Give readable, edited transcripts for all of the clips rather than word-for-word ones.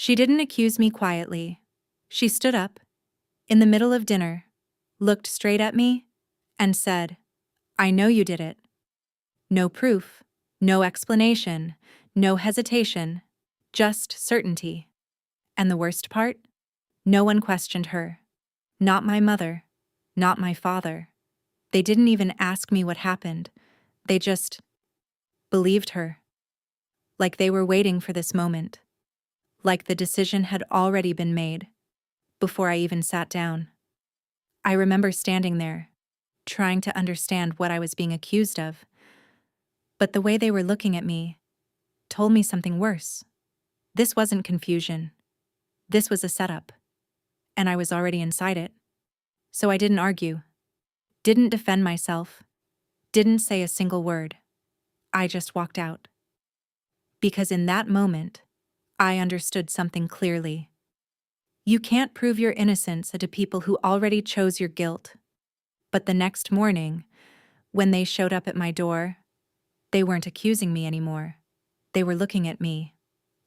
She didn't accuse me quietly. She stood up, in the middle of dinner, looked straight at me, and said, "I know you did it." No proof, no explanation, no hesitation, just certainty. And the worst part? No one questioned her. Not my mother, not my father. They didn't even ask me what happened. They just believed her. Like they were waiting for this moment. Like the decision had already been made, before I even sat down. I remember standing there, trying to understand what I was being accused of. But the way they were looking at me told me something worse. This wasn't confusion. This was a setup. And I was already inside it. So I didn't argue, didn't defend myself, didn't say a single word. I just walked out. Because in that moment, I understood something clearly. You can't prove your innocence to people who already chose your guilt. But the next morning, when they showed up at my door, they weren't accusing me anymore. They were looking at me,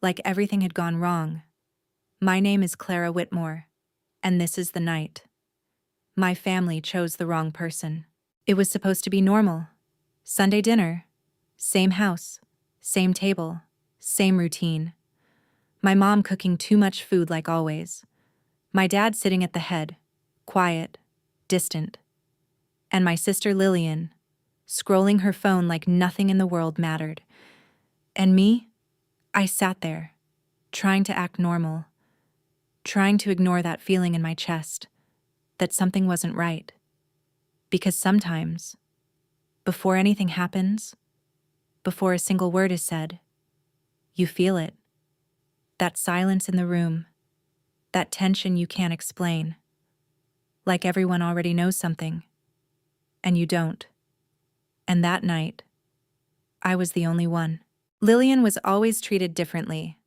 like everything had gone wrong. My name is Clara Whitmore, and this is the night. My family chose the wrong person. It was supposed to be normal. Sunday dinner, same house, same table, same routine. My mom cooking too much food like always. My dad sitting at the head, quiet, distant. And my sister Lillian, scrolling her phone like nothing in the world mattered. And me? I sat there, trying to act normal, trying to ignore that feeling in my chest, that something wasn't right. Because sometimes, before anything happens, before a single word is said, you feel it. That silence in the room, that tension you can't explain. Like everyone already knows something, and you don't. And that night, I was the only one. Lillian was always treated differently,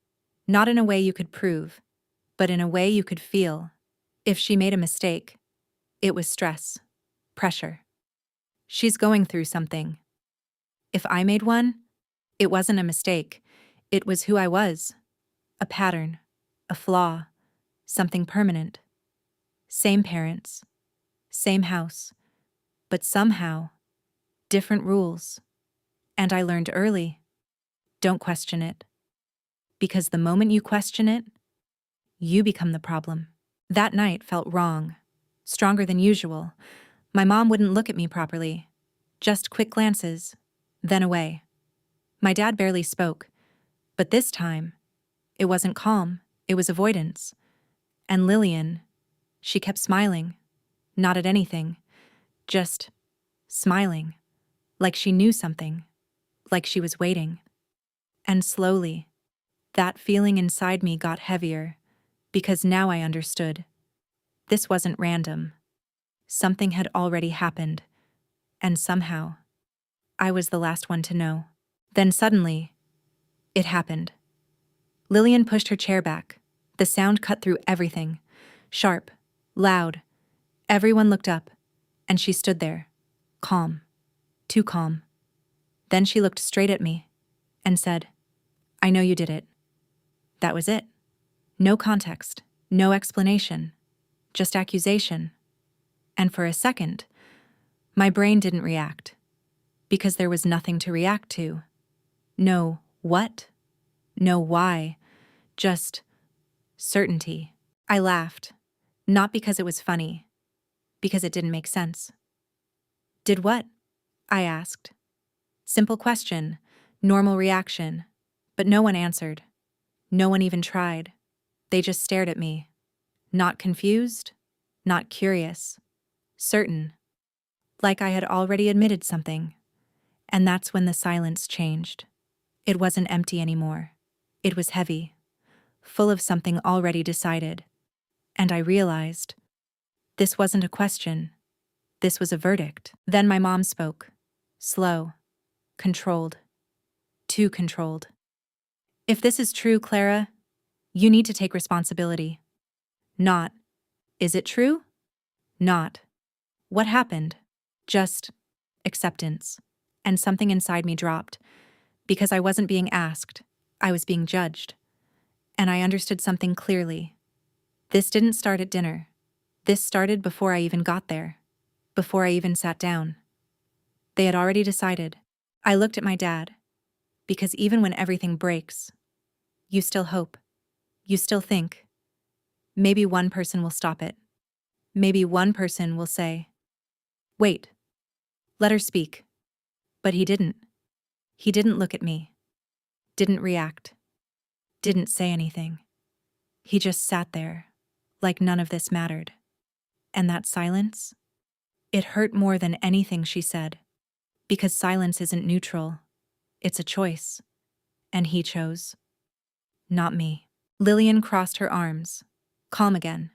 not in a way you could prove, but in a way you could feel. If she made a mistake, it was stress, pressure. She's going through something. If I made one, it wasn't a mistake. It was who I was. A pattern, a flaw, something permanent. Same parents, same house, but somehow, different rules. And I learned early, don't question it. Because the moment you question it, you become the problem. That night felt wrong, stronger than usual. My mom wouldn't look at me properly. Just quick glances, then away. My dad barely spoke, but this time, it wasn't calm, it was avoidance. And Lillian, she kept smiling, not at anything, just smiling, like she knew something, like she was waiting. And slowly, that feeling inside me got heavier, because now I understood. This wasn't random. Something had already happened, and somehow, I was the last one to know. Then suddenly, it happened. Lillian pushed her chair back. The sound cut through everything. Sharp, loud. Everyone looked up, and she stood there, calm, too calm. Then she looked straight at me and said, "I know you did it." That was it. No context, no explanation, just accusation. And for a second, my brain didn't react, because there was nothing to react to. No what, no why, just certainty. I laughed, not because it was funny, because it didn't make sense. Did what? I asked. Simple question, normal reaction, but no one answered. No one even tried. They just stared at me. Not confused, not curious, certain. Like I had already admitted something. And that's when the silence changed. It wasn't empty anymore. It was heavy, full of something already decided. And I realized, this wasn't a question. This was a verdict. Then my mom spoke. Slow, controlled, too controlled. "If this is true, Clara, you need to take responsibility." Not, "Is it true?" Not, "What happened?" Just, acceptance. And something inside me dropped. Because I wasn't being asked, I was being judged. And I understood something clearly. This didn't start at dinner. This started before I even got there. Before I even sat down. They had already decided. I looked at my dad. Because even when everything breaks, you still hope. You still think. Maybe one person will stop it. Maybe one person will say, "Wait, let her speak." But he didn't. He didn't look at me. Didn't react. Didn't say anything. He just sat there, like none of this mattered. And that silence? It hurt more than anything she said. Because silence isn't neutral. It's a choice. And he chose. Not me. Lillian crossed her arms. Calm again.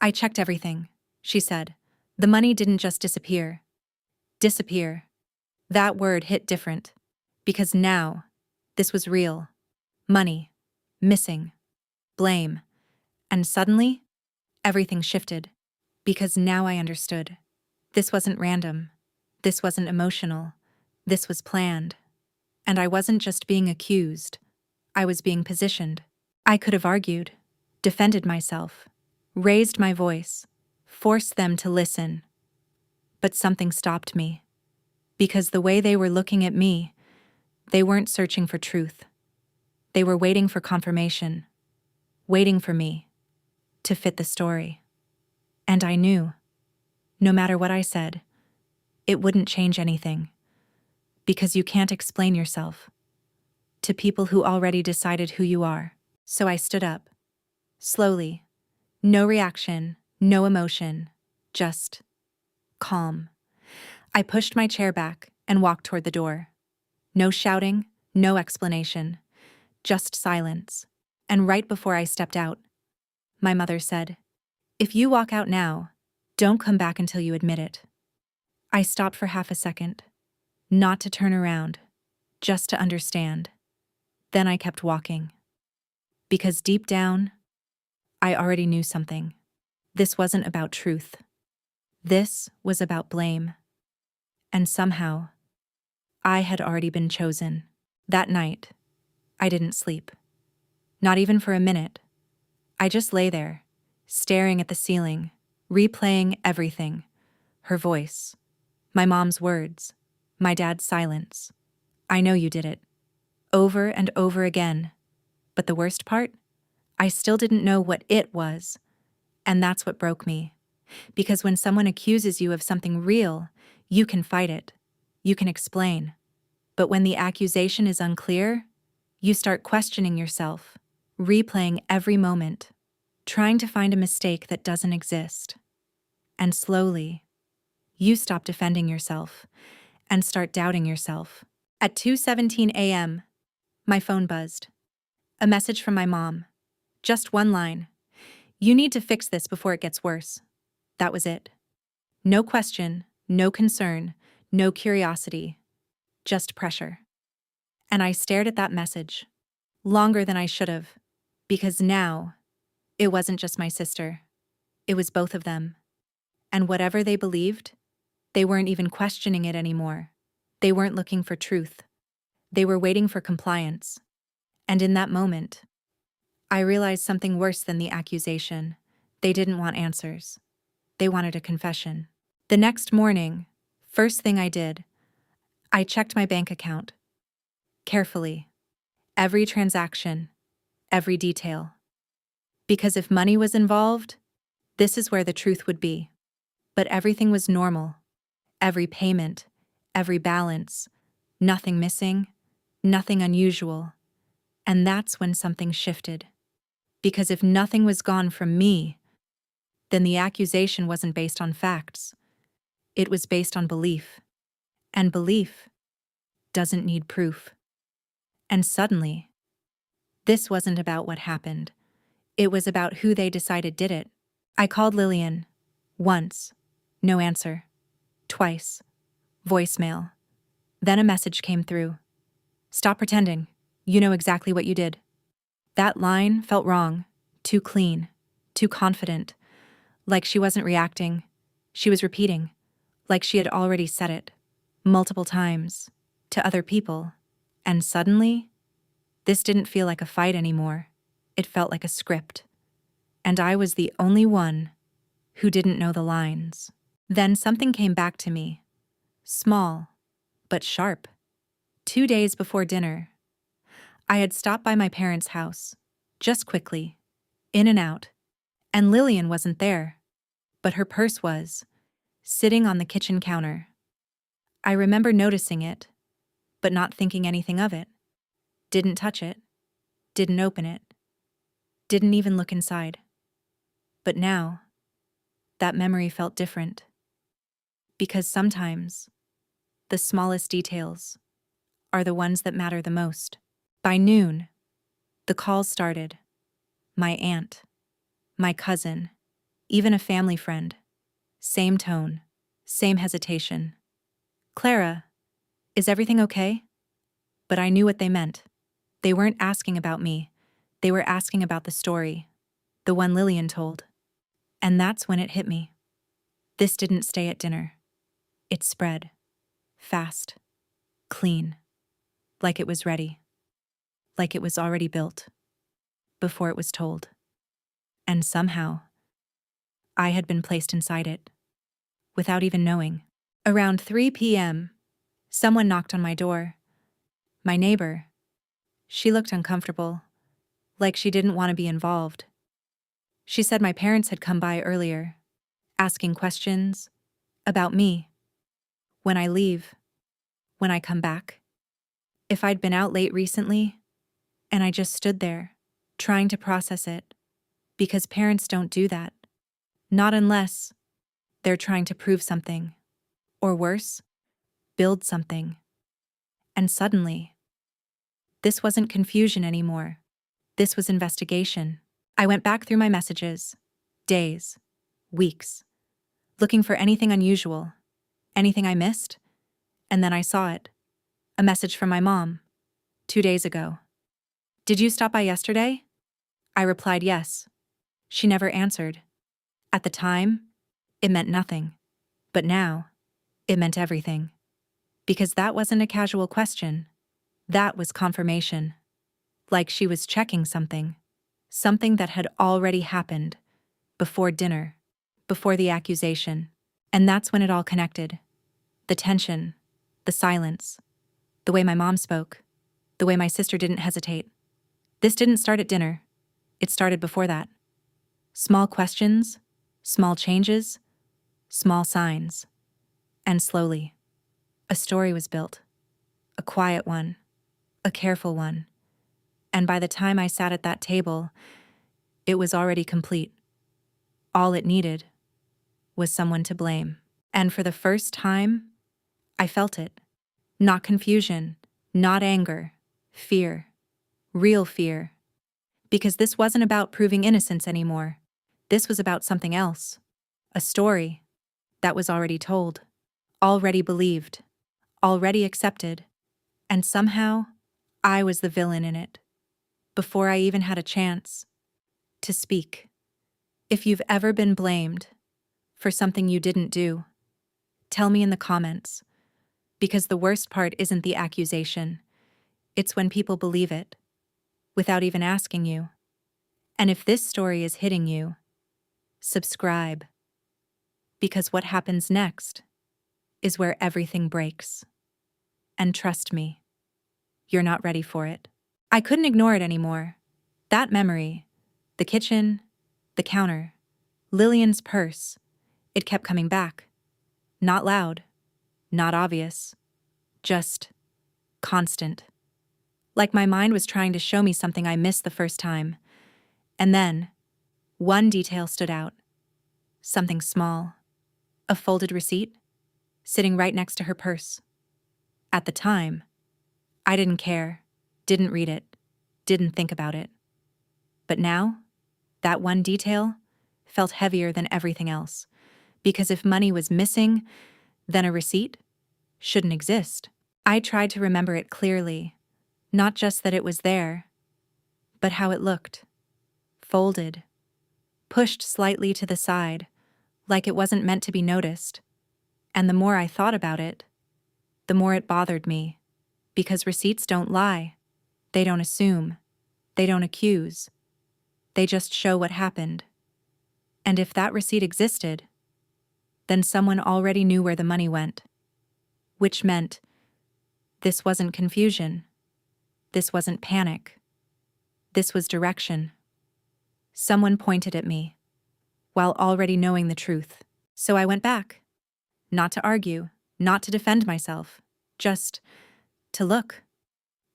"I checked everything," she said. "The money didn't just disappear. Disappear. That word hit different. Because now, this was real. Money. Missing. Blame. And suddenly, everything shifted. Because now I understood. This wasn't random. This wasn't emotional. This was planned. And I wasn't just being accused. I was being positioned. I could have argued, defended myself, raised my voice, forced them to listen. But something stopped me. Because the way they were looking at me, they weren't searching for truth. They were waiting for confirmation. Waiting for me to fit the story. And I knew, no matter what I said, it wouldn't change anything. Because you can't explain yourself to people who already decided who you are. So I stood up. Slowly. No reaction, no emotion, just calm. I pushed my chair back and walked toward the door. No shouting, no explanation, just silence. And right before I stepped out, my mother said, "If you walk out now, don't come back until you admit it." I stopped for half a second, not to turn around, just to understand. Then I kept walking. Because deep down, I already knew something. This wasn't about truth. This was about blame. And somehow, I had already been chosen. That night, I didn't sleep. Not even for a minute. I just lay there, staring at the ceiling, replaying everything. Her voice, my mom's words, my dad's silence. "I know you did it." Over and over again. But the worst part? I still didn't know what it was. And that's what broke me. Because when someone accuses you of something real, you can fight it. You can explain. But when the accusation is unclear, you start questioning yourself, replaying every moment, trying to find a mistake that doesn't exist. And slowly, you stop defending yourself and start doubting yourself. At 2:17 a.m., my phone buzzed. A message from my mom. Just one line. "You need to fix this before it gets worse." That was it. No question, no concern, no curiosity, just pressure. And I stared at that message, longer than I should have, because now, it wasn't just my sister. It was both of them. And whatever they believed, they weren't even questioning it anymore. They weren't looking for truth. They were waiting for compliance. And in that moment, I realized something worse than the accusation. They didn't want answers. They wanted a confession. The next morning, first thing I did, I checked my bank account. Carefully. Every transaction. Every detail. Because if money was involved, this is where the truth would be. But everything was normal. Every payment. Every balance. Nothing missing. Nothing unusual. And that's when something shifted. Because if nothing was gone from me, then the accusation wasn't based on facts. It was based on belief. And belief doesn't need proof. And suddenly, this wasn't about what happened. It was about who they decided did it. I called Lillian. Once. No answer. Twice. Voicemail. Then a message came through. "Stop pretending. You know exactly what you did." That line felt wrong. Too clean. Too confident. Like she wasn't reacting. She was repeating. Like she had already said it. Multiple times. To other people. And suddenly, this didn't feel like a fight anymore. It felt like a script, and I was the only one who didn't know the lines. Then something came back to me, small, but sharp. 2 days before dinner, I had stopped by my parents' house, just quickly, in and out, and Lillian wasn't there, but her purse was, sitting on the kitchen counter. I remember noticing it, but not thinking anything of it. Didn't touch it, didn't open it, didn't even look inside. But now, that memory felt different. Because sometimes, the smallest details are the ones that matter the most. By noon, the calls started. My aunt, my cousin, even a family friend. Same tone, same hesitation. Clara, is everything okay? But I knew what they meant. They weren't asking about me. They were asking about the story, the one Lillian told. And that's when it hit me. This didn't stay at dinner. It spread. Fast. Clean. Like it was ready. Like it was already built. Before it was told. And somehow, I had been placed inside it. Without even knowing. Around 3 p.m., someone knocked on my door. My neighbor. She looked uncomfortable. Like she didn't want to be involved. She said my parents had come by earlier. Asking questions. About me. When I leave. When I come back. If I'd been out late recently, and I just stood there, trying to process it, because parents don't do that. Not unless they're trying to prove something, or worse, build something. And suddenly, this wasn't confusion anymore. This was investigation. I went back through my messages, days, weeks, looking for anything unusual, anything I missed, and then I saw it. A message from my mom, 2 days ago. Did you stop by yesterday? I replied yes. She never answered. At the time, it meant nothing. But now, it meant everything. Because that wasn't a casual question. That was confirmation. Like she was checking something. Something that had already happened. Before dinner. Before the accusation. And that's when it all connected. The tension. The silence. The way my mom spoke. The way my sister didn't hesitate. This didn't start at dinner. It started before that. Small questions, small changes, small signs. And slowly, a story was built. A quiet one. A careful one. And by the time I sat at that table, it was already complete. All it needed was someone to blame. And for the first time, I felt it. Not confusion, not anger, fear. Real fear. Because this wasn't about proving innocence anymore. This was about something else. A story that was already told, already believed, already accepted. And somehow, I was the villain in it. Before I even had a chance to speak. If you've ever been blamed for something you didn't do, tell me in the comments. Because the worst part isn't the accusation. It's when people believe it, without even asking you. And if this story is hitting you, subscribe. Because what happens next is where everything breaks. And trust me, you're not ready for it. I couldn't ignore it anymore. That memory, the kitchen, the counter, Lillian's purse, it kept coming back. Not loud, not obvious, just constant. Like my mind was trying to show me something I missed the first time. And then, one detail stood out. Something small. A folded receipt, sitting right next to her purse. At the time, I didn't care, didn't read it, didn't think about it. But now, that one detail felt heavier than everything else. Because if money was missing, then a receipt shouldn't exist. I tried to remember it clearly, not just that it was there, but how it looked. Folded, pushed slightly to the side, like it wasn't meant to be noticed. And the more I thought about it, the more it bothered me. Because receipts don't lie. They don't assume. They don't accuse. They just show what happened. And if that receipt existed, then someone already knew where the money went. Which meant this wasn't confusion. This wasn't panic. This was direction. Someone pointed at me, while already knowing the truth. So I went back. Not to argue, not to defend myself, just to look.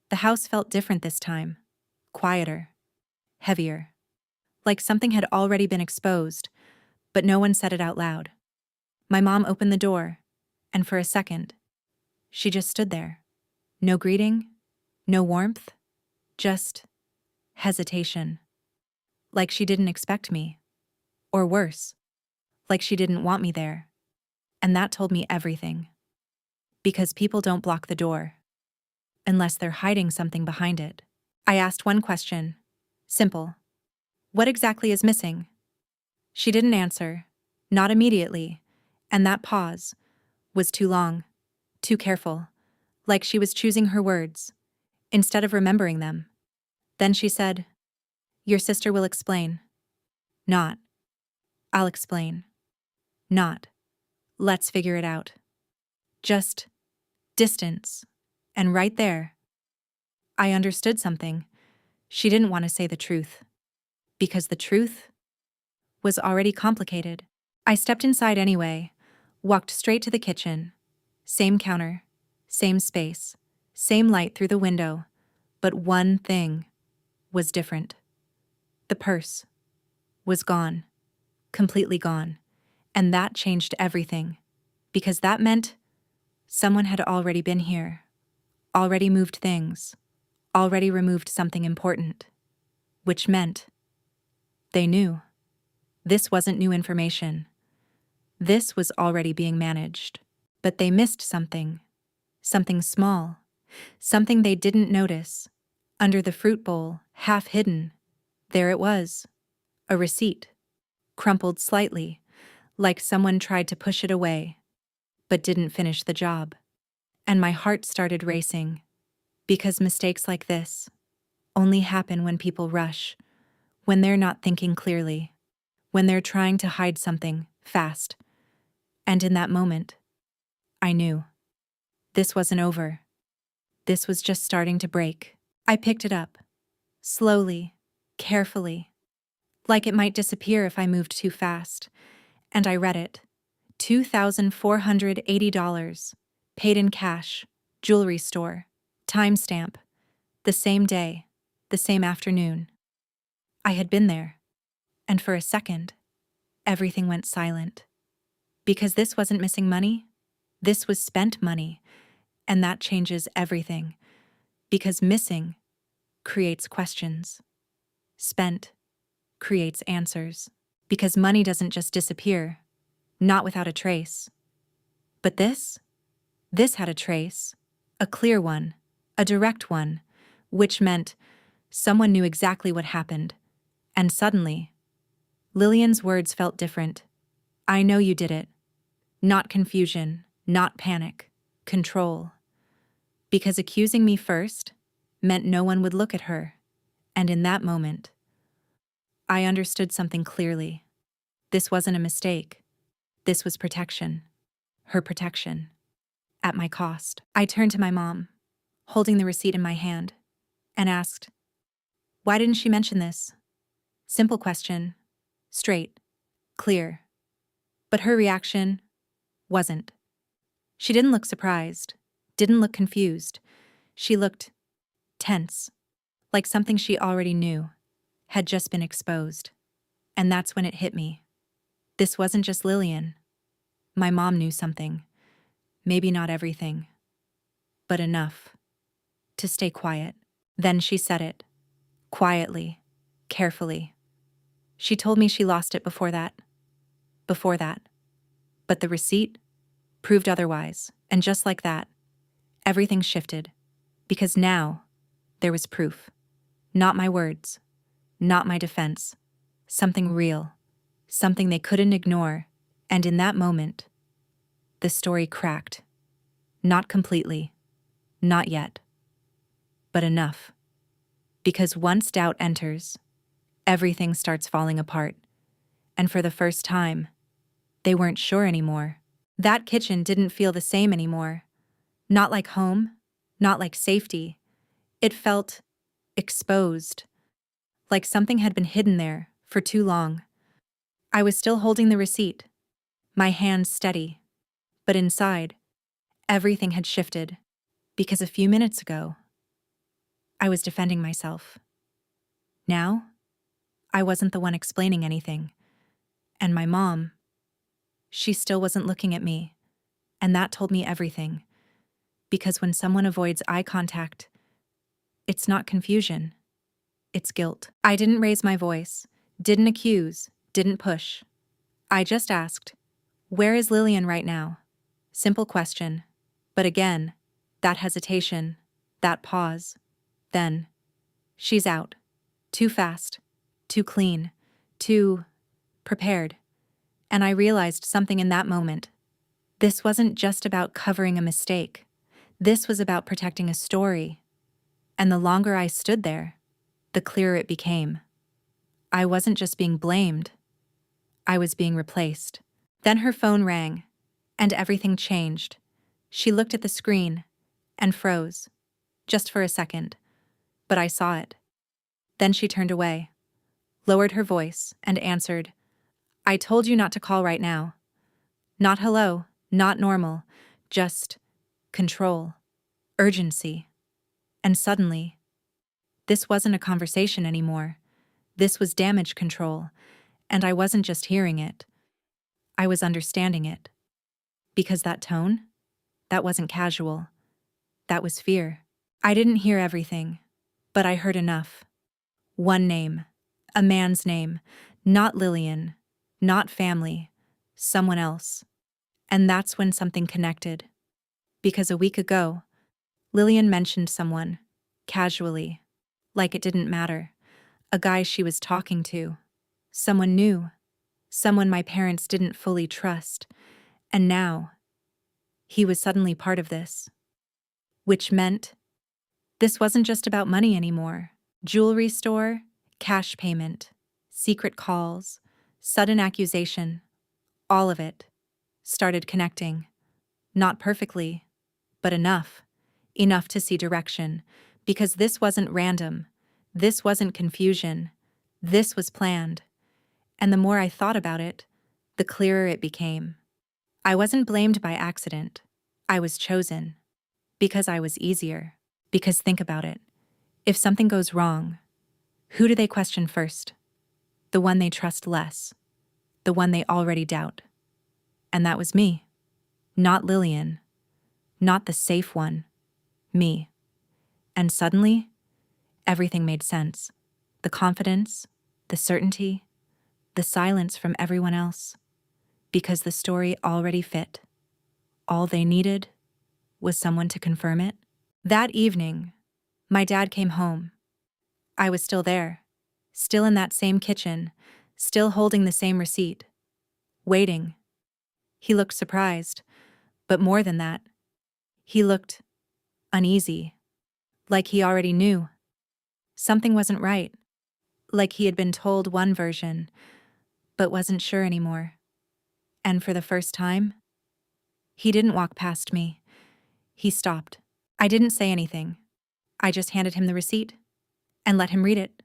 The house felt different this time. Quieter. Heavier. Like something had already been exposed, but no one said it out loud. My mom opened the door, and for a second, she just stood there. No greeting, no warmth, just hesitation. Like she didn't expect me. Or worse, like she didn't want me there. And that told me everything. Because people don't block the door, unless they're hiding something behind it. I asked one question. Simple. What exactly is missing? She didn't answer, not immediately, and that pause was too long, too careful, like she was choosing her words, instead of remembering them. Then she said, "Your sister will explain." Not, "I'll explain." Not, "Let's figure it out." Just distance. And right there, I understood something. She didn't want to say the truth. Because the truth was already complicated. I stepped inside anyway, walked straight to the kitchen. Same counter, same space, same light through the window, but one thing was different. The purse was gone, completely gone, and that changed everything, because that meant someone had already been here, already moved things, already removed something important, which meant they knew. This wasn't new information. This was already being managed. But they missed something. Something small. Something they didn't notice. Under the fruit bowl, half hidden, there it was. A receipt. Crumpled slightly, like someone tried to push it away, but didn't finish the job. And my heart started racing. Because mistakes like this only happen when people rush, when they're not thinking clearly, when they're trying to hide something fast. And in that moment, I knew. This wasn't over. This was just starting to break. I picked it up. Slowly, carefully. Like it might disappear if I moved too fast. And I read it. $2,480. Paid in cash. Jewelry store. Timestamp. The same day. The same afternoon. I had been there. And for a second, everything went silent. Because this wasn't missing money. This was spent money. And that changes everything. Because missing creates questions. Spent creates answers. Because money doesn't just disappear, not without a trace. But this had a trace, a clear one, a direct one, which meant someone knew exactly what happened. And suddenly, Lillian's words felt different. I know you did it. Not confusion, not panic, control. Because accusing me first meant no one would look at her. And in that moment, I understood something clearly. This wasn't a mistake. This was protection. Her protection. At my cost. I turned to my mom, holding the receipt in my hand, and asked, "Why didn't she mention this?" Simple question. Straight. Clear. But her reaction wasn't. She didn't look surprised. Didn't look confused. She looked tense. Like something she already knew had just been exposed. And that's when it hit me. This wasn't just Lillian. My mom knew something. Maybe not everything, but enough to stay quiet. Then she said it. Quietly. Carefully. She told me she lost it before that. Before that. But the receipt proved otherwise. And just like that, everything shifted. Because now there was proof. Not my words. Not my defense. Something real. Something they couldn't ignore. And in that moment, the story cracked. Not completely. Not yet. But enough. Because once doubt enters, everything starts falling apart. And for the first time, they weren't sure anymore. That kitchen didn't feel the same anymore. Not like home, not like safety. It felt exposed, like something had been hidden there for too long. I was still holding the receipt, my hands steady, but inside, everything had shifted, because a few minutes ago, I was defending myself. Now, I wasn't the one explaining anything, and my mom, she still wasn't looking at me, and that told me everything, because when someone avoids eye contact, it's not confusion, it's guilt. I didn't raise my voice, didn't accuse, didn't push. I just asked, "Where is Lillian right now?" Simple question. But again, that hesitation, that pause. Then, she's out. Too fast, too clean, too prepared. And I realized something in that moment. This wasn't just about covering a mistake. This was about protecting a story. And the longer I stood there, the clearer it became. I wasn't just being blamed. I was being replaced. Then her phone rang, and everything changed. She looked at the screen and froze, just for a second. But I saw it. Then she turned away, lowered her voice, and answered, "I told you not to call right now. Not hello, not normal, just control, urgency." And suddenly, this wasn't a conversation anymore. This was damage control, and I wasn't just hearing it. I was understanding it. Because that tone, that wasn't casual. That was fear. I didn't hear everything, but I heard enough. One name, a man's name, not Lillian, not family, someone else. And that's when something connected. Because a week ago, Lillian mentioned someone, casually, like it didn't matter. A guy she was talking to. Someone new. Someone my parents didn't fully trust. And now, he was suddenly part of this. Which meant, this wasn't just about money anymore. Jewelry store, cash payment, secret calls, sudden accusation, all of it started connecting. Not perfectly, but enough. Enough to see direction. Because this wasn't random. This wasn't confusion. This was planned. And the more I thought about it, the clearer it became. I wasn't blamed by accident. I was chosen. Because I was easier. Because think about it. If something goes wrong, who do they question first? The one they trust less. The one they already doubt. And that was me. Not Lillian. Not the safe one. Me. And suddenly, everything made sense. The confidence, the certainty, the silence from everyone else. Because the story already fit. All they needed was someone to confirm it. That evening, my dad came home. I was still there, still in that same kitchen, still holding the same receipt, waiting. He looked surprised, but more than that, he looked uneasy, like he already knew. Something wasn't right, like he had been told one version, but wasn't sure anymore. And for the first time, he didn't walk past me. He stopped. I didn't say anything. I just handed him the receipt and let him read it.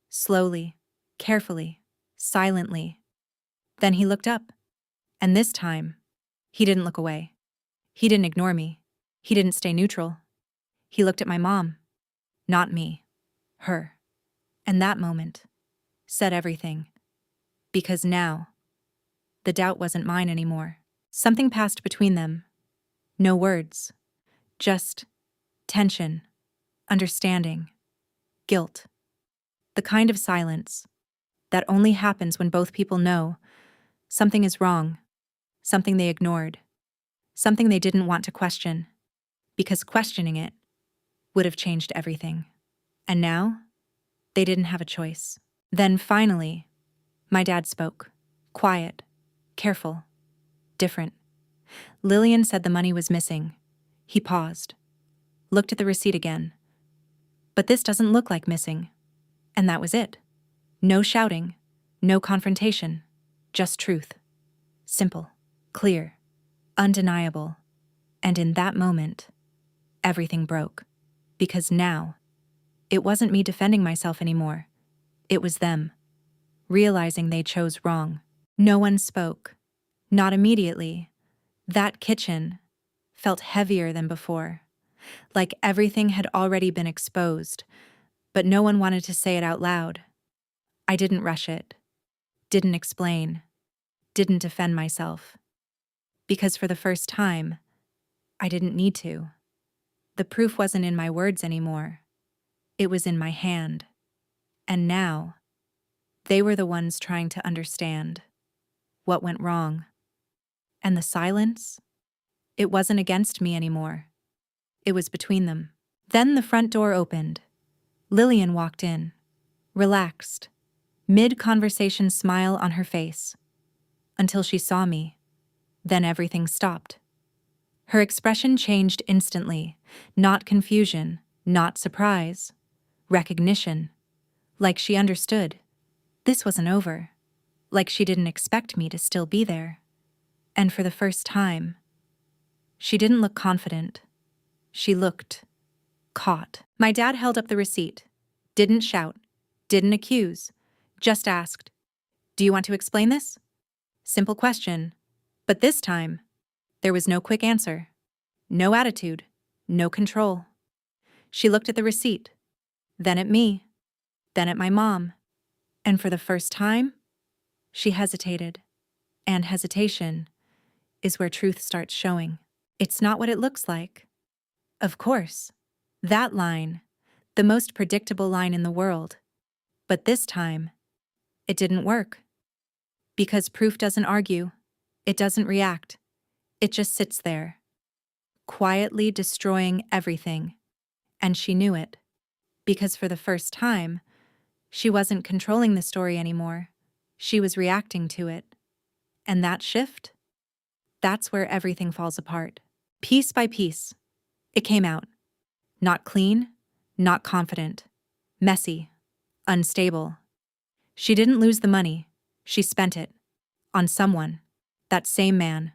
Slowly, carefully, silently. Then he looked up, and this time, he didn't look away. He didn't ignore me. He didn't stay neutral. He looked at my mom, not me, her. And that moment said everything. Because now, the doubt wasn't mine anymore. Something passed between them. No words. Just tension, understanding, guilt. The kind of silence that only happens when both people know something is wrong, something they ignored, something they didn't want to question, because questioning it would have changed everything. And now, they didn't have a choice. Then finally, my dad spoke. Quiet, careful, different. Lillian said the money was missing. He paused, looked at the receipt again. But this doesn't look like missing. And that was it. No shouting, no confrontation, just truth. Simple, clear, undeniable. And in that moment, everything broke. Because now, it wasn't me defending myself anymore. It was them, realizing they chose wrong. No one spoke. Not immediately. That kitchen felt heavier than before, like everything had already been exposed, but no one wanted to say it out loud. I didn't rush it, didn't explain, didn't defend myself. Because for the first time, I didn't need to. The proof wasn't in my words anymore. It was in my hand. And now, they were the ones trying to understand what went wrong. And the silence? It wasn't against me anymore. It was between them. Then the front door opened. Lillian walked in, relaxed, mid-conversation smile on her face, until she saw me. Then everything stopped. Her expression changed instantly, not confusion, not surprise, recognition, like she understood. This wasn't over, like she didn't expect me to still be there. And for the first time, she didn't look confident. She looked caught. My dad held up the receipt, didn't shout, didn't accuse, just asked, "Do you want to explain this?" Simple question. But this time, there was no quick answer, no attitude, no control. She looked at the receipt, then at me, then at my mom, and for the first time, she hesitated. And hesitation is where truth starts showing. It's not what it looks like. Of course, that line, the most predictable line in the world. But this time, it didn't work. Because proof doesn't argue, it doesn't react, it just sits there, quietly destroying everything. And she knew it. Because for the first time, she wasn't controlling the story anymore. She was reacting to it. And that shift? That's where everything falls apart. Piece by piece, it came out. Not clean, not confident, messy, unstable. She didn't lose the money. She spent it. On someone. That same man.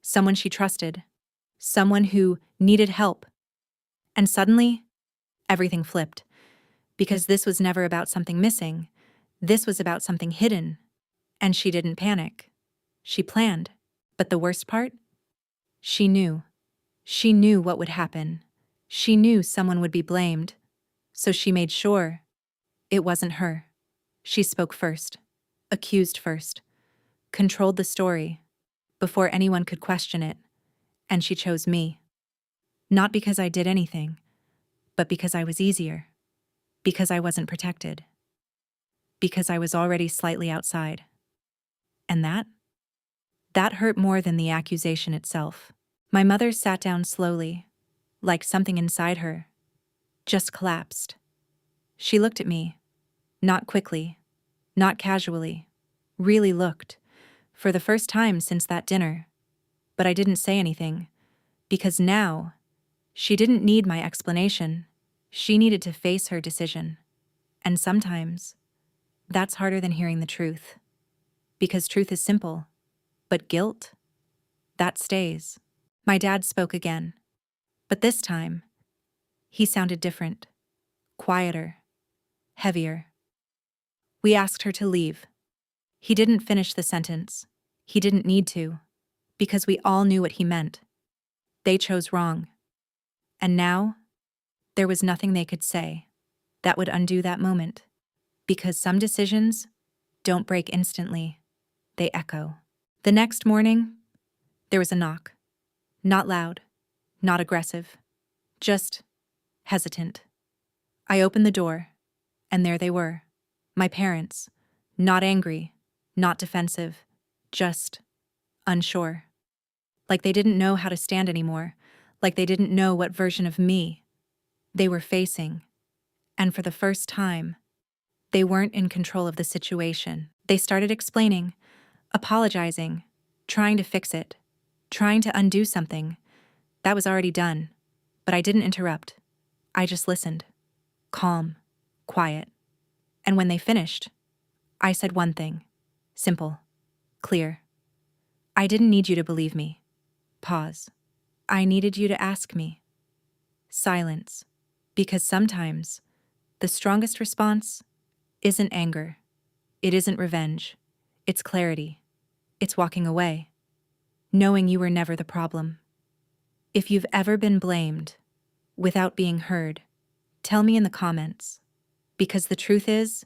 Someone she trusted. Someone who needed help. And suddenly, everything flipped. Because this was never about something missing. This was about something hidden. And she didn't panic. She planned. But the worst part? She knew. She knew what would happen. She knew someone would be blamed. So she made sure it wasn't her. She spoke first. Accused first. Controlled the story. Before anyone could question it. And she chose me. Not because I did anything, but because I was easier. Because I wasn't protected. Because I was already slightly outside. And that hurt more than the accusation itself. My mother sat down slowly, like something inside her just collapsed. She looked at me, not quickly, not casually, really looked, for the first time since that dinner. But I didn't say anything, because now, she didn't need my explanation. She needed to face her decision. And sometimes, that's harder than hearing the truth. Because truth is simple, but guilt, that stays. My dad spoke again. But this time, he sounded different, quieter, heavier. We asked her to leave. He didn't finish the sentence. He didn't need to, because we all knew what he meant. They chose wrong. And now, there was nothing they could say that would undo that moment. Because some decisions don't break instantly, they echo. The next morning, there was a knock. Not loud, not aggressive, just hesitant. I opened the door, and there they were, my parents, not angry, not defensive, just unsure. Like they didn't know how to stand anymore, like they didn't know what version of me they were facing. And for the first time, they weren't in control of the situation. They started explaining, apologizing, trying to fix it, trying to undo something that was already done. But I didn't interrupt. I just listened. Calm, quiet. And when they finished, I said one thing. Simple. Clear. I didn't need you to believe me. Pause. I needed you to ask me. Silence. Because sometimes the strongest response isn't anger. It isn't revenge. It's clarity. It's walking away, knowing you were never the problem. If you've ever been blamed without being heard, tell me in the comments. Because the truth is,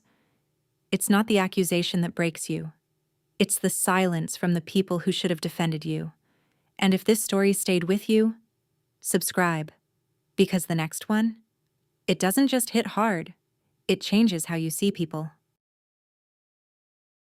it's not the accusation that breaks you. It's the silence from the people who should have defended you. And if this story stayed with you, subscribe. Because the next one, it doesn't just hit hard, it changes how you see people.